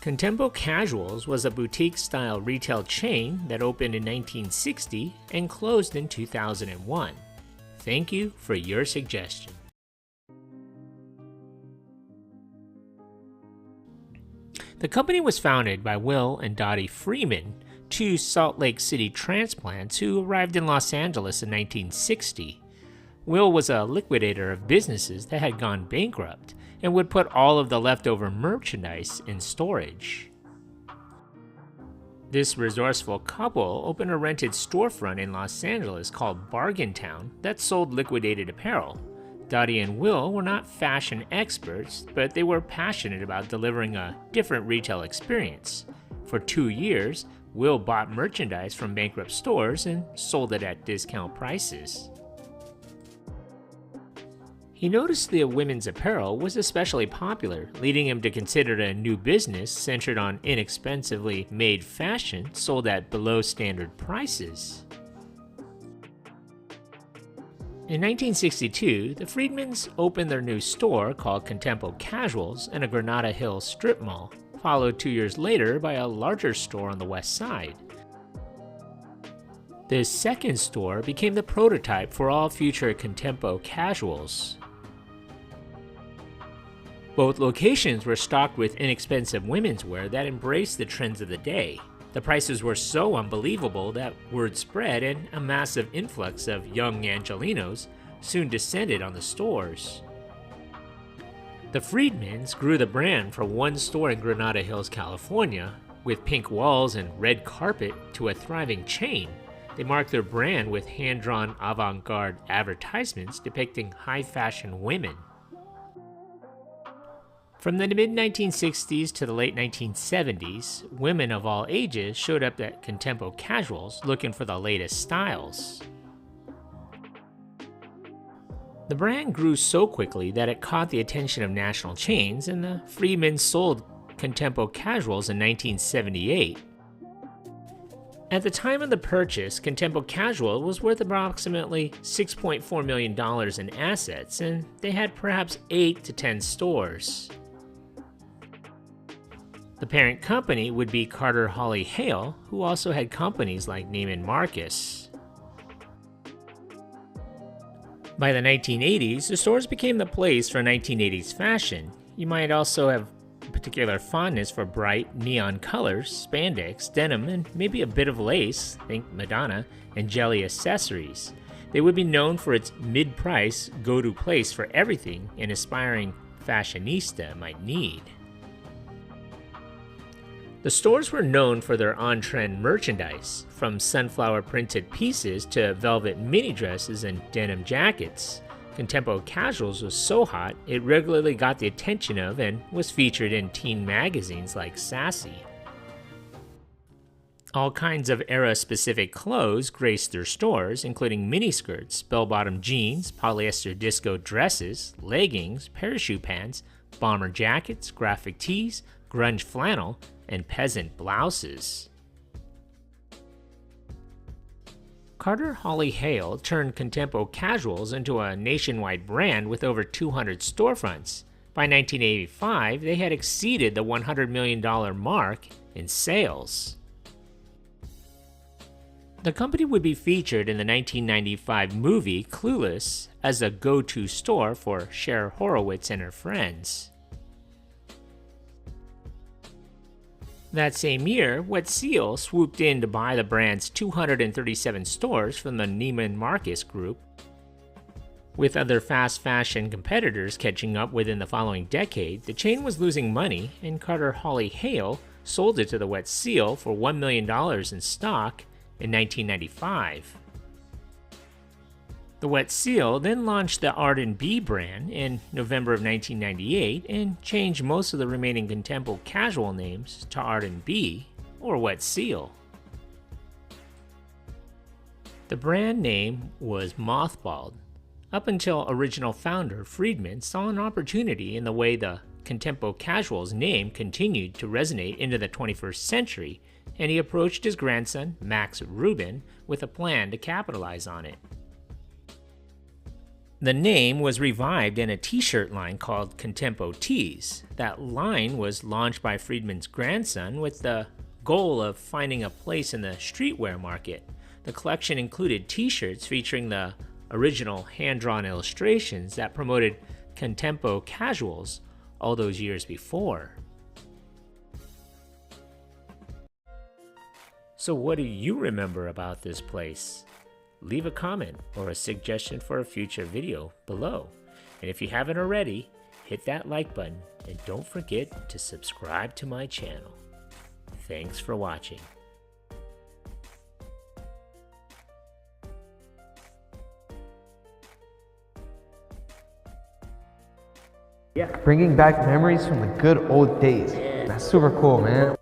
Contempo Casuals was a boutique-style retail chain that opened in 1960 and closed in 2001. Thank you for your suggestion. The company was founded by Will and Dottie Freeman, two Salt Lake City transplants who arrived in Los Angeles in 1960. Will was a liquidator of businesses that had gone bankrupt and would put all of the leftover merchandise in storage. This resourceful couple opened a rented storefront in Los Angeles called Bargain Town that sold liquidated apparel. Dottie and Will were not fashion experts, but they were passionate about delivering a different retail experience. For 2 years, Will bought merchandise from bankrupt stores and sold it at discount prices. He noticed the women's apparel was especially popular, leading him to consider a new business centered on inexpensively made fashion sold at below standard prices. In 1962, the Friedmans opened their new store called Contempo Casuals in a Granada Hills strip mall, followed 2 years later by a larger store on the west side. This second store became the prototype for all future Contempo Casuals. Both locations were stocked with inexpensive women's wear that embraced the trends of the day. The prices were so unbelievable that word spread and a massive influx of young Angelenos soon descended on the stores. The Friedmans grew the brand from one store in Granada Hills, California, with pink walls and red carpet, to a thriving chain. They marked their brand with hand-drawn avant-garde advertisements depicting high-fashion women. From the mid-1960s to the late 1970s, women of all ages showed up at Contempo Casuals looking for the latest styles. The brand grew so quickly that it caught the attention of national chains, and the Freedmans sold Contempo Casuals in 1978. At the time of the purchase, Contempo Casual was worth approximately $6.4 million in assets, and they had perhaps 8 to 10 stores. The parent company would be Carter Hawley Hale, who also had companies like Neiman Marcus. By the 1980s, the stores became the place for 1980s fashion. You might also have a particular fondness for bright, neon colors, spandex, denim, and maybe a bit of lace, think Madonna, and jelly accessories. They would be known for its mid-price, go-to place for everything an aspiring fashionista might need. The stores were known for their on-trend merchandise, from sunflower-printed pieces to velvet mini dresses and denim jackets. Contempo Casuals was so hot, it regularly got the attention of and was featured in teen magazines like Sassy. All kinds of era-specific clothes graced their stores, including miniskirts, bell-bottom jeans, polyester disco dresses, leggings, parachute pants, bomber jackets, graphic tees, grunge flannel, and peasant blouses. Carter Hawley Hale turned Contempo Casuals into a nationwide brand with over 200 storefronts. By 1985, they had exceeded the $100 million mark in sales. The company would be featured in the 1995 movie Clueless as a go-to store for Cher Horowitz and her friends. That same year, Wet Seal swooped in to buy the brand's 237 stores from the Neiman Marcus Group. With other fast fashion competitors catching up within the following decade, the chain was losing money, and Carter Hawley Hale sold it to the Wet Seal for $1 million in stock in 1995. The Wet Seal then launched the R&B brand in November of 1998 and changed most of the remaining Contempo Casual names to R&B or Wet Seal. The brand name was mothballed, up until original founder Friedman saw an opportunity in the way the Contempo Casuals name continued to resonate into the 21st century, and he approached his grandson, Max Rubin, with a plan to capitalize on it. The name was revived in a t-shirt line called Contempo Tees. That line was launched by Friedman's grandson with the goal of finding a place in the streetwear market. The collection included t-shirts featuring the original hand-drawn illustrations that promoted Contempo Casuals all those years before. So what do you remember about this place? Leave a comment or a suggestion for a future video below. And if you haven't already, hit that like button and don't forget to subscribe to my channel. Thanks for watching. Bringing back memories from the good old days. That's super cool, man.